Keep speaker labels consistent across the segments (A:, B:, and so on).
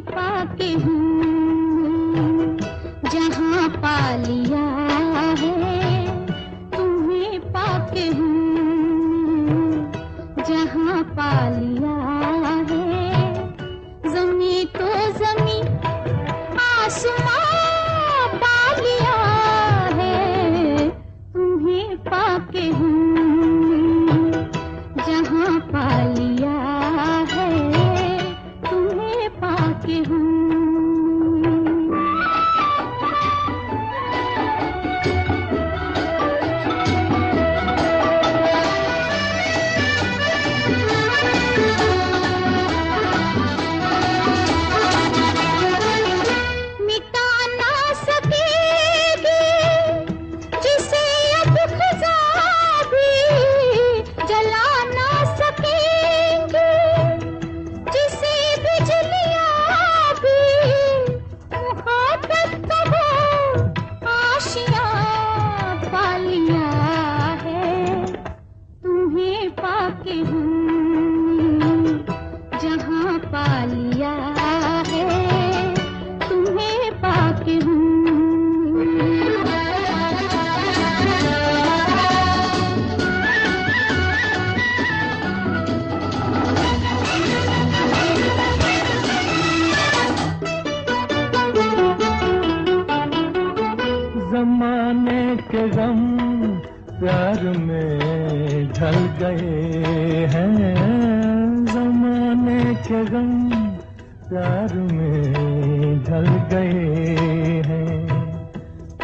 A: पाके हूँ, जहाँ पा लिया है तुम्हें पाके हूँ, जहाँ पा लिया है। ज़मीं तो ज़मीं आसमां पा लिया है, तुम्हें पाके हूँ, जहाँ पा लिया है तुम्हें पाके हूँ। मिटा ना सकेगी जिसे अब ख़ुदा भी, जला ना सकेंगे जिसे बिजलियाँ भी। मुहाबत तो हो आशियाँ पा लिया है, तुम्हें पाके हूँ, जहाँ पा लिया है तुम्हें पाके हूँ।
B: जमाने के गम प्यार में ढल गए हैं, जमाने के गम प्यार में ढल गए हैं।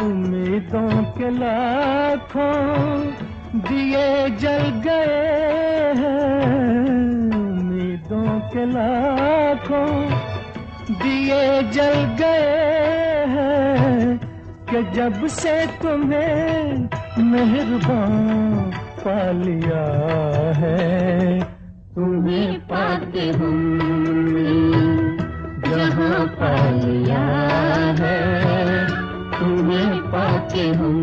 B: उम्मीदों के लाखों दिए जल गए हैं, उम्मीदों के लाखों दिए जल गए हैं, कि जब से तुम्हें मेहरबान पा लिया है, तुम्हें पाके हूँ, जहाँ पा लिया है तुम्हें पाके हूँ।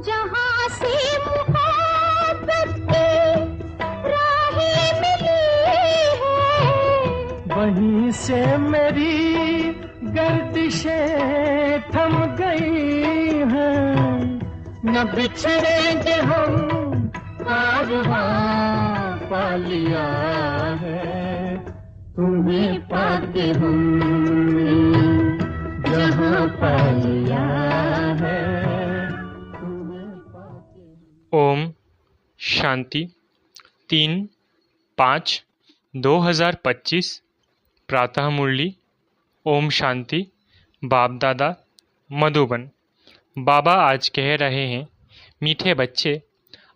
A: जहाँ से मोहब्बत की राहें मिली है,
B: वहीं से मेरी गर्दिशें थम गई हैं। न बिछड़ेंगे हम, कारवां पा लिया है, तुम्हें पाके हूँ, जहाँ पा लिया है तुम्हें पाके हूँ।
C: ओम शांति 3/5/2025 प्रातः मुरली। ओम शांति। बाप दादा मधुबन। बाबा आज कह रहे हैं, मीठे बच्चे,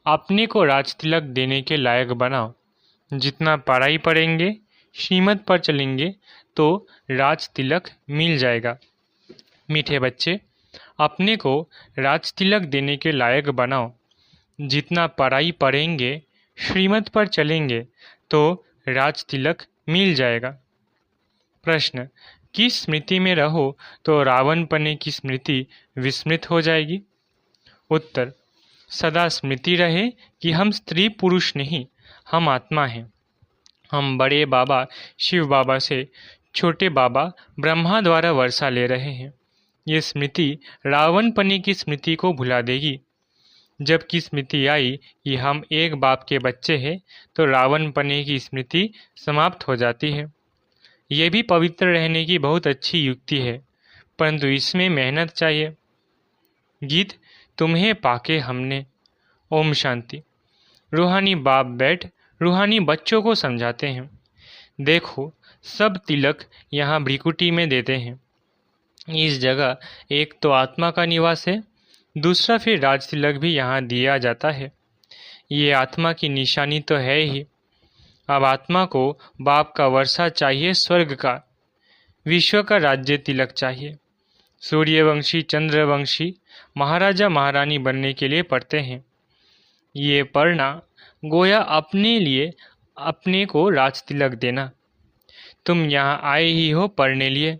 C: अपने को राज तिलक देने के लायक बनाओ। जितना पढ़ाई पढ़ेंगे, श्रीमत पर चलेंगे तो राज तिलक मिल जाएगा। मीठे बच्चे, अपने को राज तिलक देने के लायक बनाओ। जितना पढ़ाई पढ़ेंगे, श्रीमत पर चलेंगे तो राज तिलक मिल जाएगा। प्रश्न, किस स्मृति में रहो तो रावण पने की स्मृति विस्मृत हो जाएगी? उत्तर, सदा स्मृति रहे कि हम स्त्री पुरुष नहीं, हम आत्मा हैं। हम बड़े बाबा शिव बाबा से छोटे बाबा ब्रह्मा द्वारा वर्षा ले रहे हैं। ये स्मृति रावण पने की स्मृति को भुला देगी। जबकि स्मृति आई कि हम एक बाप के बच्चे हैं तो रावण पने की स्मृति समाप्त हो जाती है। ये भी पवित्र रहने की बहुत अच्छी युक्ति है, परंतु इसमें मेहनत चाहिए। गीत तुम्हें पाके हमने। ओम शांति। रूहानी बाप बैठ रूहानी बच्चों को समझाते हैं, देखो सब तिलक यहाँ भ्रिकुटी में देते हैं। इस जगह एक तो आत्मा का निवास है, दूसरा फिर राज तिलक भी यहाँ दिया जाता है। ये आत्मा की निशानी तो है ही। अब आत्मा को बाप का वर्षा चाहिए, स्वर्ग का, विश्व का राज्य तिलक चाहिए। सूर्यवंशी चंद्रवंशी महाराजा महारानी बनने के लिए पढ़ते हैं। ये पढ़ना गोया अपने लिए अपने को राज तिलक देना। तुम यहाँ आए ही हो पढ़ने लिए।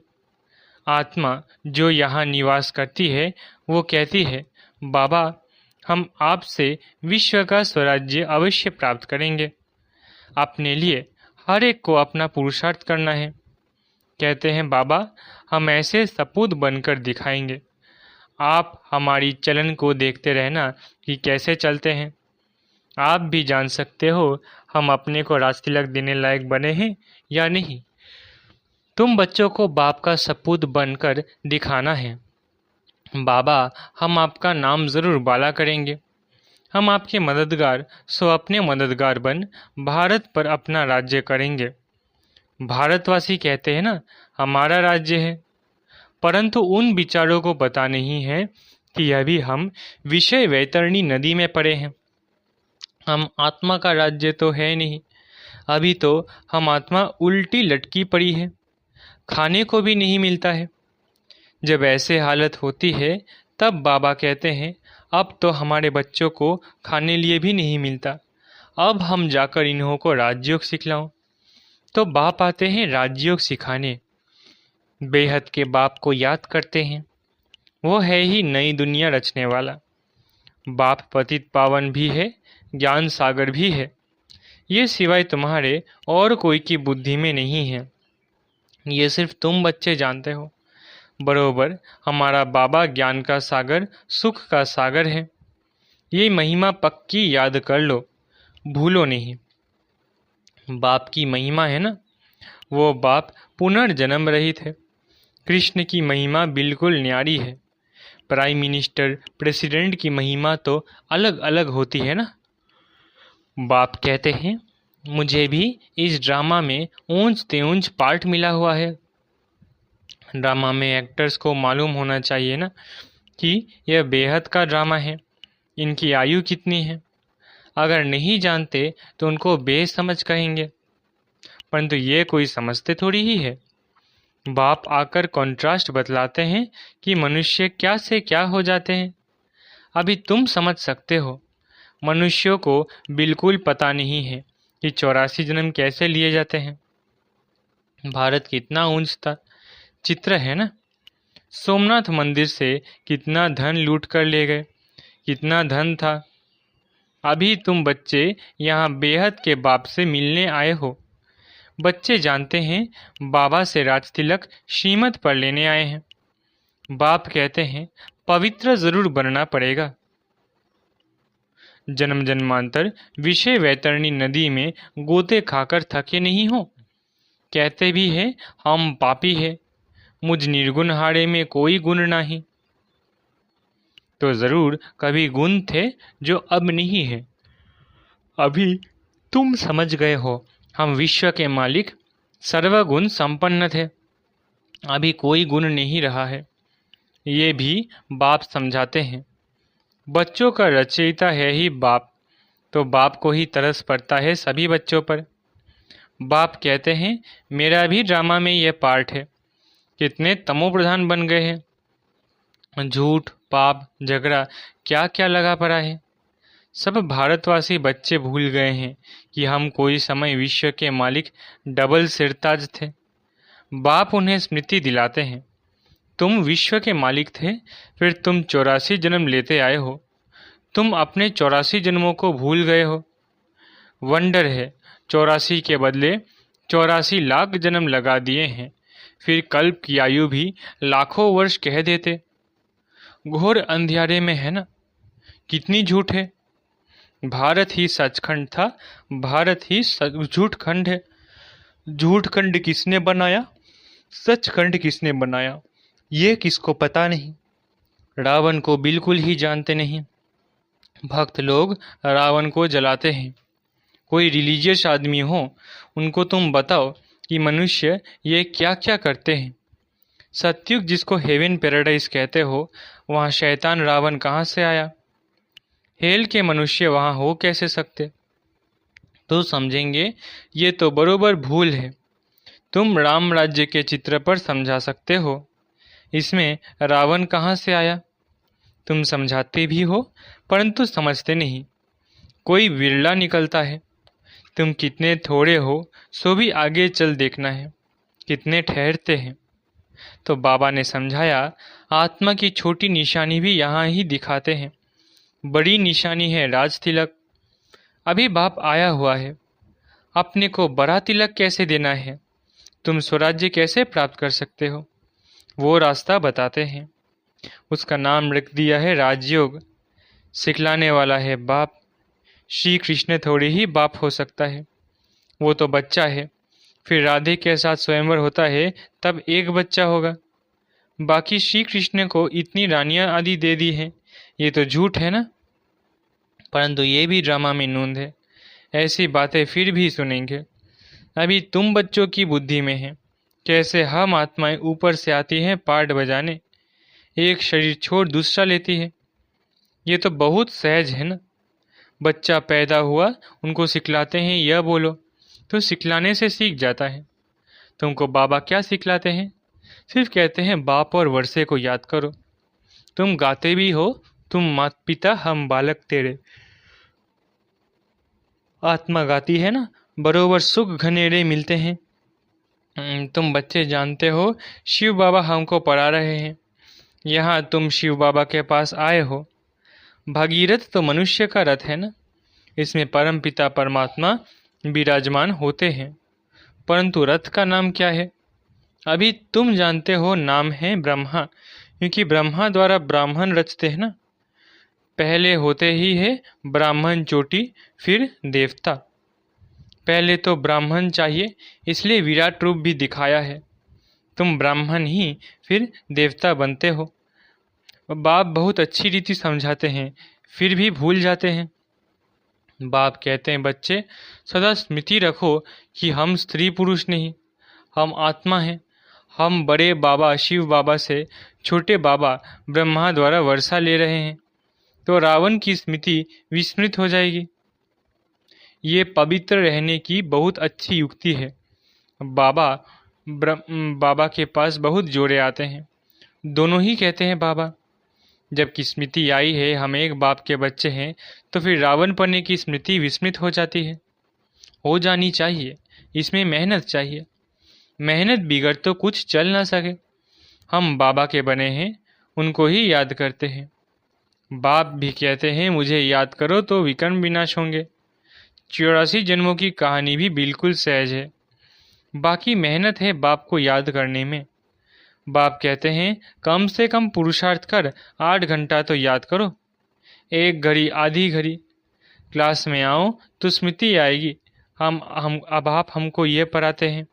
C: आत्मा जो यहाँ निवास करती है वो कहती है, बाबा हम आपसे विश्व का स्वराज्य अवश्य प्राप्त करेंगे। अपने लिए हर एक को अपना पुरुषार्थ करना है। कहते हैं, बाबा हम ऐसे सपूत बनकर दिखाएंगे। आप हमारी चलन को देखते रहना कि कैसे चलते हैं। आप भी जान सकते हो हम अपने को राजतिलक देने लायक बने हैं या नहीं। तुम बच्चों को बाप का सपूत बनकर दिखाना है। बाबा हम आपका नाम ज़रूर बाला करेंगे। हम आपके मददगार सो अपने मददगार बन भारत पर अपना राज्य करेंगे। भारतवासी कहते हैं ना, हमारा राज्य है, परंतु उन विचारों को पता नहीं है कि अभी हम विषय वैतरणी नदी में पड़े हैं। हम आत्मा का राज्य तो है नहीं। अभी तो हम आत्मा उल्टी लटकी पड़ी है, खाने को भी नहीं मिलता है। जब ऐसे हालत होती है तब बाबा कहते हैं, अब तो हमारे बच्चों को खाने लिए भी नहीं मिलता, अब हम जाकर इन्हों को राजयोग सिखलाऊं। तो बाप आते हैं राजयोग सिखाने। बेहद के बाप को याद करते हैं। वो है ही नई दुनिया रचने वाला। बाप पतित पावन भी है, ज्ञान सागर भी है। ये सिवाय तुम्हारे और कोई की बुद्धि में नहीं है। ये सिर्फ तुम बच्चे जानते हो। बरोबर हमारा बाबा ज्ञान का सागर, सुख का सागर है। ये महिमा पक्की याद कर लो, भूलो नहीं। बाप की महिमा है ना, वो बाप पुनर्जन्म रहित है। कृष्ण की महिमा बिल्कुल न्यारी है। प्राइम मिनिस्टर, प्रेसिडेंट की महिमा तो अलग अलग होती है ना। बाप कहते हैं, मुझे भी इस ड्रामा में ऊंच ते ऊंच पार्ट मिला हुआ है। ड्रामा में एक्टर्स को मालूम होना चाहिए ना कि यह बेहद का ड्रामा है, इनकी आयु कितनी है। अगर नहीं जानते तो उनको बेसमझ कहेंगे, परंतु ये कोई समझते थोड़ी ही है। बाप आकर कॉन्ट्रास्ट बतलाते हैं कि मनुष्य क्या से क्या हो जाते हैं। अभी तुम समझ सकते हो। मनुष्यों को बिल्कुल पता नहीं है कि 84 जन्म कैसे लिए जाते हैं। भारत कितना ऊंचा चित्र है ना। सोमनाथ मंदिर से कितना धन लूट कर ले गए, कितना धन था। अभी तुम बच्चे यहाँ बेहद के बाप से मिलने आए हो। बच्चे जानते हैं बाबा से राजतिलक श्रीमत पर लेने आए हैं। बाप कहते हैं पवित्र जरूर बनना पड़ेगा। जन्म जन्मांतर विषय वैतरणी नदी में गोते खाकर थके नहीं हो। कहते भी है हम पापी है, मुझ निर्गुण हारे में कोई गुण नहीं। तो जरूर कभी गुण थे जो अब नहीं है। अभी तुम समझ गए हो हम विश्व के मालिक सर्वगुण संपन्न थे। अभी कोई गुण नहीं रहा है। ये भी बाप समझाते हैं। बच्चों का रचयिता है ही बाप, तो बाप को ही तरस पड़ता है सभी बच्चों पर। बाप कहते हैं मेरा भी ड्रामा में यह पार्ट है। कितने तमोप्रधान बन गए हैं। झूठ, पाप, झगड़ा क्या क्या लगा पड़ा है। सब भारतवासी बच्चे भूल गए हैं कि हम कोई समय विश्व के मालिक डबल सिरताज थे। बाप उन्हें स्मृति दिलाते हैं, तुम विश्व के मालिक थे, फिर तुम 84 जन्म लेते आए हो। तुम अपने 84 जन्मों को भूल गए हो। वंडर है 84 के बदले 84 लाख जन्म लगा दिए हैं। फिर कल्प की आयु भी लाखों वर्ष कह देते। घोर अंधियारे में है ना। कितनी झूठ है। भारत ही सचखंड था, भारत ही झूठखंड है। झूठखंड किसने बनाया, सचखंड किसने बनाया, ये किसको पता नहीं। रावण को बिल्कुल ही जानते नहीं। भक्त लोग रावण को जलाते हैं। कोई रिलीजियस आदमी हो, उनको तुम बताओ कि मनुष्य ये क्या क्या करते हैं। सत्युग जिसको हेवन पैराडाइज कहते हो, वहाँ शैतान रावण कहाँ से आया। हेल के मनुष्य वहाँ हो कैसे सकते। तो समझेंगे ये तो बरोबर भूल है। तुम राम राज्य के चित्र पर समझा सकते हो, इसमें रावण कहाँ से आया। तुम समझाते भी हो परंतु समझते नहीं। कोई विरला निकलता है। तुम कितने थोड़े हो सो भी आगे चल देखना है, कितने ठहरते हैं। तो बाबा ने समझाया, आत्मा की छोटी निशानी भी यहाँ ही दिखाते हैं, बड़ी निशानी है राज तिलक। अभी बाप आया हुआ है, अपने को बड़ा तिलक कैसे देना है, तुम स्वराज्य कैसे प्राप्त कर सकते हो, वो रास्ता बताते हैं। उसका नाम रख दिया है राजयोग। सिखलाने वाला है बाप। श्री कृष्ण थोड़ी ही बाप हो सकता है, वो तो बच्चा है। फिर राधे के साथ स्वयंवर होता है तब एक बच्चा होगा। बाकी श्री कृष्ण को इतनी रानियां आदि दे दी हैं, ये तो झूठ है ना। परंतु ये भी ड्रामा में नूंद है, ऐसी बातें फिर भी सुनेंगे। अभी तुम बच्चों की बुद्धि में है, कैसे हम आत्माएं ऊपर से आती हैं पार्ट बजाने, एक शरीर छोड़ दूसरा लेती है। ये तो बहुत सहज है ना। बच्चा पैदा हुआ, उनको सिखलाते हैं यह बोलो, तो सिखलाने से सीख जाता है। तुमको बाबा क्या सिखलाते हैं, सिर्फ कहते हैं बाप और वर्षे को याद करो। तुम गाते भी हो, तुम माता पिता हम बालक तेरे। आत्मा गाती है ना, बरोबर सुख घनेरे मिलते हैं। तुम बच्चे जानते हो शिव बाबा हमको पढ़ा रहे हैं, यहाँ तुम शिव बाबा के पास आए हो। भागीरथ तो मनुष्य का रथ है ना, इसमें परम पिता परमात्मा विराजमान होते हैं। परंतु रथ का नाम क्या है, अभी तुम जानते हो, नाम है ब्रह्मा, क्योंकि ब्रह्मा द्वारा ब्राह्मण रचते हैं ना। पहले होते ही है ब्राह्मण चोटी, फिर देवता। पहले तो ब्राह्मण चाहिए, इसलिए विराट रूप भी दिखाया है। तुम ब्राह्मण ही फिर देवता बनते हो। बाप बहुत अच्छी रीति समझाते हैं, फिर भी भूल जाते हैं। बाप कहते हैं, बच्चे सदा स्मृति रखो कि हम स्त्री पुरुष नहीं, हम आत्मा हैं। हम बड़े बाबा शिव बाबा से छोटे बाबा ब्रह्मा द्वारा वर्षा ले रहे हैं, तो रावण की स्मृति विस्मृत हो जाएगी। ये पवित्र रहने की बहुत अच्छी युक्ति है। बाबा के पास बहुत जोड़े आते हैं, दोनों ही कहते हैं बाबा। जबकि स्मृति आई है हम एक बाप के बच्चे हैं, तो फिर रावण पढ़ने की स्मृति विस्मृत हो जाती है। हो जानी चाहिए, इसमें मेहनत चाहिए। मेहनत बिगड़ तो कुछ चल ना सके। हम बाबा के बने हैं, उनको ही याद करते हैं। बाप भी कहते हैं, मुझे याद करो तो विकर्म विनाश होंगे। 84 जन्मों की कहानी भी बिल्कुल सहज है, बाकी मेहनत है बाप को याद करने में। बाप कहते हैं, कम से कम पुरुषार्थ कर 8 घंटा तो याद करो, एक घड़ी आधी घड़ी। क्लास में आओ तो स्मृति आएगी। अब आप हमको ये पढ़ाते हैं।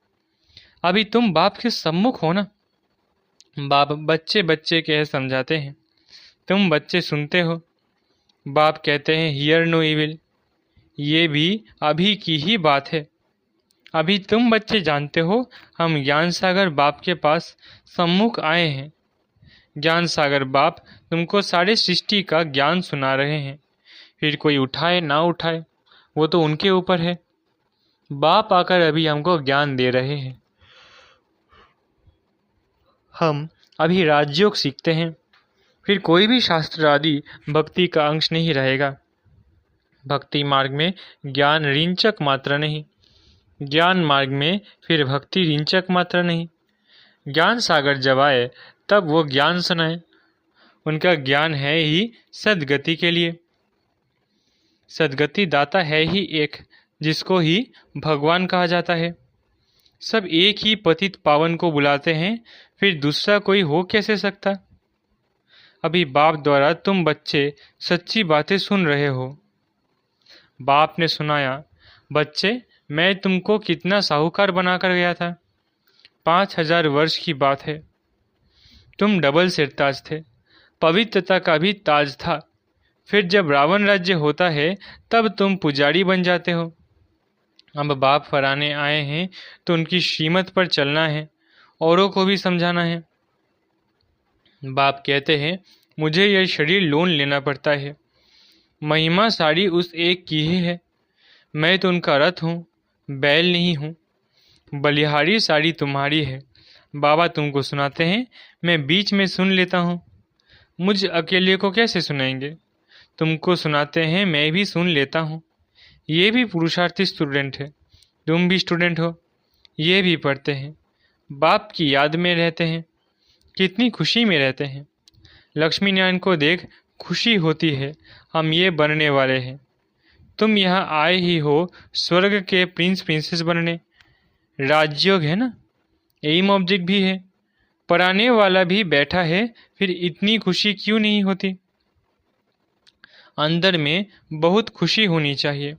C: अभी तुम बाप के सम्मुख हो ना। बाप बच्चे बच्चे कह समझाते हैं, तुम बच्चे सुनते हो। बाप कहते हैं, हियर नो इविल। ये भी अभी की ही बात है। अभी तुम बच्चे जानते हो, हम ज्ञान सागर बाप के पास सम्मुख आए हैं। ज्ञान सागर बाप तुमको सारे सृष्टि का ज्ञान सुना रहे हैं। फिर कोई उठाए ना उठाए, वो तो उनके ऊपर है। बाप आकर अभी हमको ज्ञान दे रहे हैं। हम अभी राजयोग सीखते हैं, फिर कोई भी शास्त्र आदि भक्ति का अंश नहीं रहेगा। भक्ति मार्ग में ज्ञान रिंचक मात्र नहीं, ज्ञान मार्ग में फिर भक्ति रिंचक मात्र नहीं। ज्ञान सागर जब आए तब वो ज्ञान सुनाए। उनका ज्ञान है ही सदगति के लिए। सदगति दाता है ही एक, जिसको ही भगवान कहा जाता है। सब एक ही पतित पावन को बुलाते हैं, फिर दूसरा कोई हो कैसे सकता। अभी बाप द्वारा तुम बच्चे सच्ची बातें सुन रहे हो। बाप ने सुनाया, बच्चे मैं तुमको कितना साहूकार बनाकर गया था। 5000 वर्ष की बात है। तुम डबल सिरताज थे, पवित्रता का भी ताज था। फिर जब रावण राज्य होता है तब तुम पुजारी बन जाते हो। अब बाप फराने आए हैं तो उनकी श्रीमत पर चलना है, औरों को भी समझाना है। बाप कहते हैं, मुझे यह शरीर लोन लेना पड़ता है। महिमा सारी उस एक की ही है। मैं तो उनका रथ हूँ, बैल नहीं हूँ। बलिहारी सारी तुम्हारी है। बाबा तुमको सुनाते हैं, मैं बीच में सुन लेता हूँ। मुझ अकेले को कैसे सुनाएंगे। तुमको सुनाते हैं, मैं भी सुन लेता हूँ। ये भी पुरुषार्थी स्टूडेंट है, तुम भी स्टूडेंट हो। ये भी पढ़ते हैं, बाप की याद में रहते हैं। कितनी खुशी में रहते हैं। लक्ष्मी नारायण को देख खुशी होती है, हम ये बनने वाले हैं। तुम यहाँ आए ही हो स्वर्ग के प्रिंस प्रिंसेस बनने। राजयोग है ना, एम ऑब्जेक्ट भी है, पढ़ाने वाला भी बैठा है, फिर इतनी खुशी क्यों नहीं होती। अंदर में बहुत खुशी होनी चाहिए।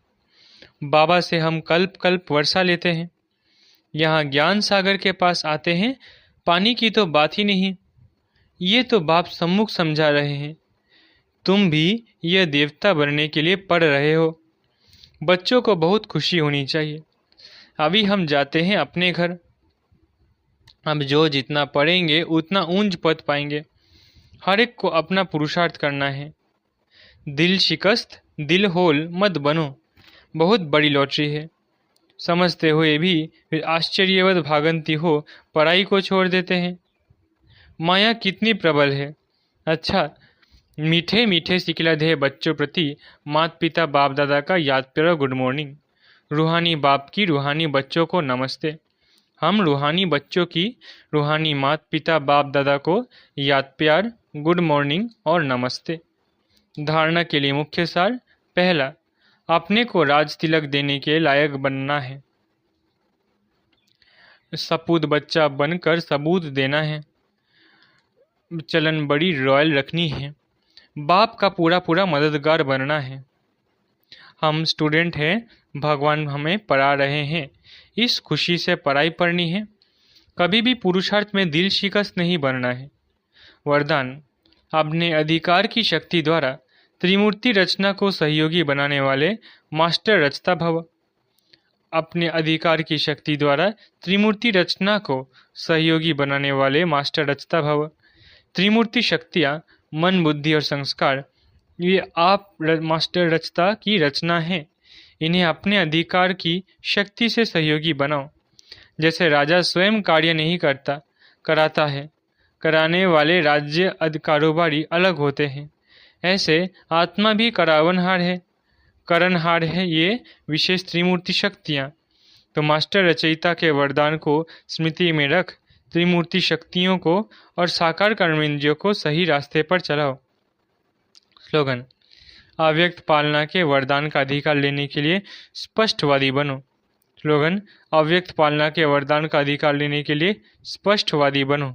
C: बाबा से हम कल्प कल्प वर्षा लेते हैं, यहाँ ज्ञान सागर के पास आते हैं, पानी की तो बात ही नहीं। ये तो बाप सम्मुख समझा रहे हैं। तुम भी यह देवता बनने के लिए पढ़ रहे हो। बच्चों को बहुत खुशी होनी चाहिए। अभी हम जाते हैं अपने घर। अब जो जितना पढ़ेंगे उतना ऊंच पद पाएंगे। हर एक को अपना पुरुषार्थ करना है। दिल शिकस्त दिल होल मत बनो, बहुत बड़ी लॉटरी है। समझते हुए भी फिर आश्चर्यवत भागंती हो पढ़ाई को छोड़ देते हैं। माया कितनी प्रबल है। अच्छा, मीठे मीठे सिकलधे बच्चों प्रति माता पिता बाप दादा का याद प्यारा गुड मॉर्निंग। रूहानी बाप की रूहानी बच्चों को नमस्ते। हम रूहानी बच्चों की रूहानी माता पिता बाप दादा को याद प्यार गुड मॉर्निंग और नमस्ते। धारणा के लिए मुख्य सार। पहला, अपने को राज तिलक देने के लायक बनना है। सपूत बच्चा बनकर सबूत देना है। चलन बड़ी रॉयल रखनी है। बाप का पूरा पूरा मददगार बनना है। हम स्टूडेंट हैं, भगवान हमें पढ़ा रहे हैं, इस खुशी से पढ़ाई पढ़नी है। कभी भी पुरुषार्थ में दिल शिकस्त नहीं बनना है। वरदान, अपने अधिकार की शक्ति द्वारा त्रिमूर्ति रचना को सहयोगी बनाने वाले मास्टर रचता भव। अपने अधिकार की शक्ति द्वारा त्रिमूर्ति रचना को सहयोगी बनाने वाले मास्टर रचता भव। त्रिमूर्ति शक्तियाँ मन बुद्धि और संस्कार, ये आप मास्टर रचता की रचना है। इन्हें अपने अधिकार की शक्ति से सहयोगी बनाओ। जैसे राजा स्वयं कार्य नहीं कराता है, कराने वाले राज्य कारोबारी अलग होते हैं, ऐसे आत्मा भी करणहार है ये विशेष त्रिमूर्ति शक्तियाँ। तो मास्टर रचयिता के वरदान को स्मृति में रख त्रिमूर्ति शक्तियों को और साकार कर्मेंद्रियों को सही रास्ते पर चलाओ। स्लोगन, अव्यक्त पालना के वरदान का अधिकार लेने के लिए स्पष्टवादी बनो। स्लोगन, अव्यक्त पालना के वरदान का अधिकार लेने के लिए स्पष्टवादी बनो।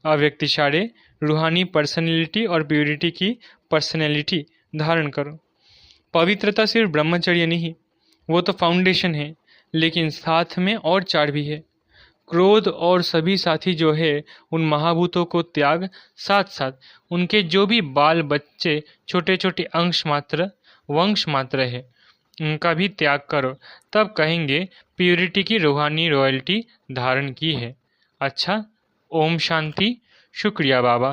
C: अव्यक्त इशारे, रूहानी पर्सनैलिटी और प्योरिटी की पर्सनैलिटी धारण करो। पवित्रता सिर्फ ब्रह्मचर्य नहीं, वो तो फाउंडेशन है, लेकिन साथ में और चार भी है। क्रोध और सभी साथी जो है उन महाभूतों को त्याग, साथ साथ उनके जो भी बाल बच्चे छोटे छोटे वंश मात्र है उनका भी त्याग करो, तब कहेंगे प्योरिटी की रूहानी रॉयल्टी धारण की है। अच्छा, ओम शांति। शुक्रिया बाबा।